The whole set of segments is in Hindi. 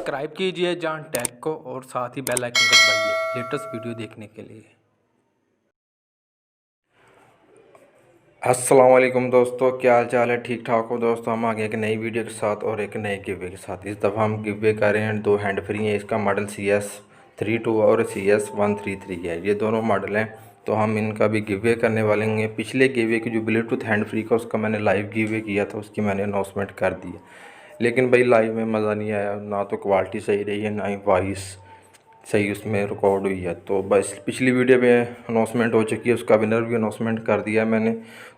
सब्सक्राइब कीजिए जान टैग को और साथ ही बेल आइकन को दबाइए लेटेस्ट वीडियो देखने के लिए। अस्सलाम वालेकुम दोस्तों, क्या हाल चाल है? ठीक ठाक हो दोस्तों? हम आगे एक नई वीडियो के साथ और एक नए गिवे के साथ। इस दफ़ा हम गिवे कर रहे हैं 2 हैंड फ्री हैं। इसका मॉडल CS32 और CS133 है, ये दोनों मॉडल हैं। तो हम इनका भी गिवे करने वाले हैं। पिछले गिवे की जो ब्लूटूथ हैंड फ्री का उसका मैंने लाइव गिवे किया था, उसकी मैंने अनाउंसमेंट कर दी है, लेकिन भाई लाइव में मज़ा नहीं आया, ना तो क्वालिटी सही रही है ना ही वॉइस सही उसमें रिकॉर्ड हुई है। तो बस पिछली वीडियो में अनाउंसमेंट हो चुकी है, उसका विनर भी अनाउंसमेंट कर दिया मैंने।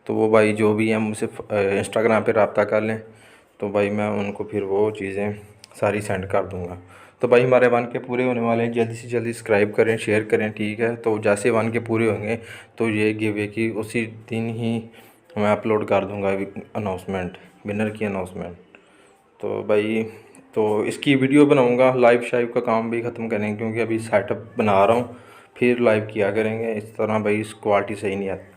तो वो भाई जो भी हैं मुझसे इंस्टाग्राम पे रब्ता कर लें, तो भाई मैं उनको फिर वो चीज़ें सारी सेंड कर दूंगा। तो भाई हमारे 1 के पूरे होने वाले हैं, जल्दी से जल्दी सब्सक्राइब करें, शेयर करें, ठीक है। तो जैसे 1 के पूरे होंगे तो ये गिवे की उसी दिन ही मैं अपलोड कर दूँगा अनाउंसमेंट, विनर की अनाउंसमेंट। तो भाई तो इसकी वीडियो बनाऊंगा, लाइव शाइव का काम भी ख़त्म करेंगे क्योंकि अभी सेटअप बना रहा हूँ, फिर लाइव किया करेंगे। इस तरह भाई इस क्वालिटी सही नहीं आती।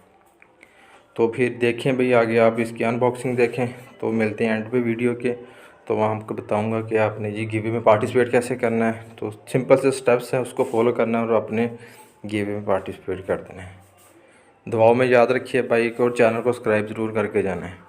तो फिर देखें भाई आगे आप इसकी अनबॉक्सिंग देखें। तो मिलते हैं एंड पे वीडियो के, तो वहाँ आपको बताऊंगा कि आपने जी गिवे में पार्टिसिपेट कैसे करना है। तो सिंपल से स्टेप्स हैं, उसको फॉलो करना है और अपने गिवे में पार्टिसिपेट कर देना है। दुआओं में याद रखिए भाई को, और चैनल को सब्सक्राइब ज़रूर करके जाना है।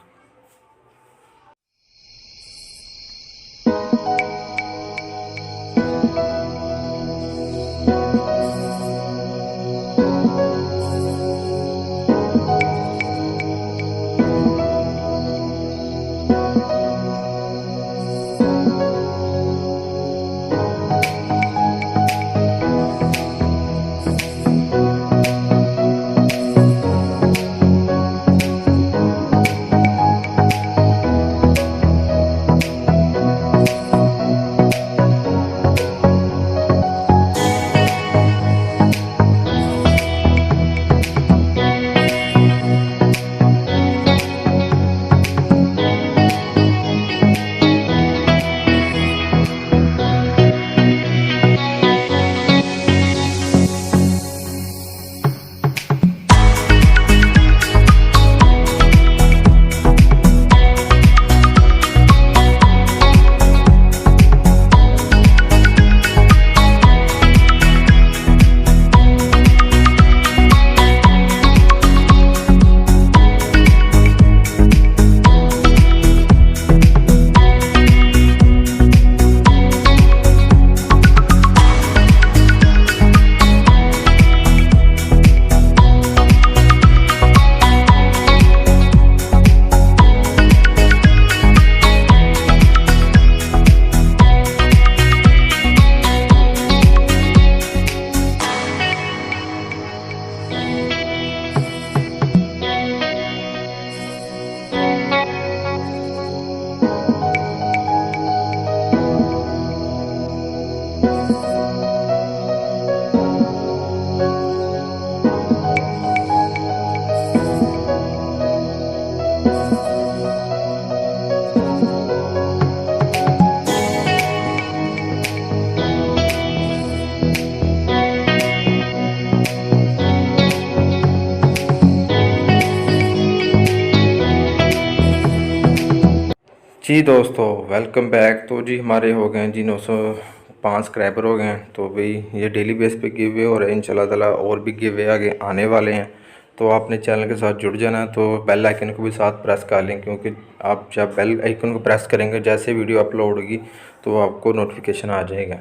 जी दोस्तों वेलकम बैक। तो जी हमारे हो गए जी 905 सब्सक्राइबर हो गए हैं। तो भाई ये डेली बेस पे गिवे हो रहे हैं, इंशाल्लाह ताला और भी गिवे आगे आने वाले हैं। तो आपने चैनल के साथ जुड़ जाना है, तो बेल आइकन को भी साथ प्रेस कर लें, क्योंकि आप जब बेल आइकन को प्रेस करेंगे जैसे वीडियो अपलोड होगी तो आपको नोटिफिकेशन आ जाएगा।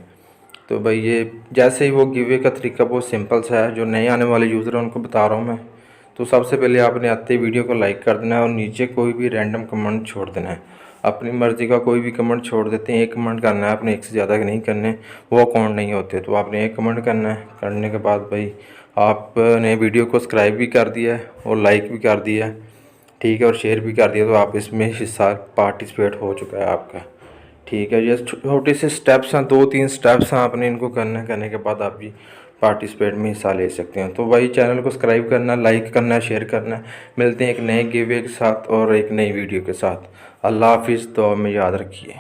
तो भाई ये जैसे ही वो गिवे का तरीका बहुत सिंपल सा है, जो नए आने वाले यूज़र हैं उनको बता रहा हूँ मैं। तो सबसे पहले आपने आते ही वीडियो को लाइक कर देना है और नीचे कोई भी रैंडम कमेंट छोड़ देना है। अपनी मर्ज़ी का कोई भी कमेंट छोड़ देते हैं, एक कमेंट करना है आपने, एक से ज़्यादा नहीं करने, वो अकाउंट नहीं होते। तो आपने एक कमेंट करना है, करने के बाद भाई आपने वीडियो को सब्सक्राइब भी कर दिया है और लाइक भी कर दिया है, ठीक है, और शेयर भी कर दिया। तो आप इसमें हिस्सा पार्टिसिपेट हो चुका है आपका, ठीक है। ये छोटे से स्टेप्स हैं, 2-3 स्टेप्स हैं, आपने इनको करने के बाद आप भी पार्टिसिपेट में हिस्सा ले सकते हैं। तो भाई चैनल को सब्सक्राइब करना, लाइक करना, शेयर करना। मिलते हैं एक नए गिवे के साथ और एक नई वीडियो के साथ। अल्लाह हाफिज़, दुआ में याद रखिए।